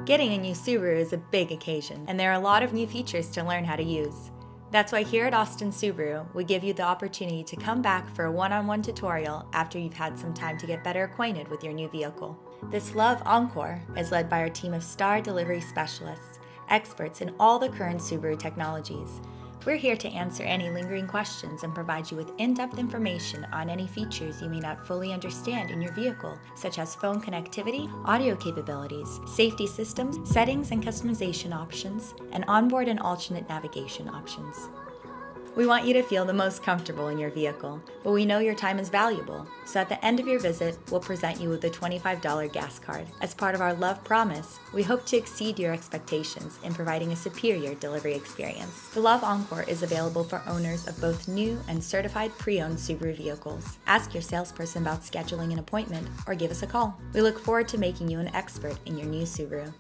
Getting a new Subaru is a big occasion, and there are a lot of new features to learn how to use. That's why here at Austin Subaru, we give you the opportunity to come back for a one-on-one tutorial after you've had some time to get better acquainted with your new vehicle. This Love Encore is led by our team of star delivery specialists, experts in all the current Subaru technologies. We're here to answer any lingering questions and provide you with in-depth information on any features you may not fully understand in your vehicle, such as phone connectivity, audio capabilities, safety systems, settings and customization options, and onboard and alternate navigation options. We want you to feel the most comfortable in your vehicle, but we know your time is valuable, so at the end of your visit, we'll present you with a $25 gas card. As part of our Love Promise, we hope to exceed your expectations in providing a superior delivery experience. The Love Encore is available for owners of both new and certified pre-owned Subaru vehicles. Ask your salesperson about scheduling an appointment or give us a call. We look forward to making you an expert in your new Subaru.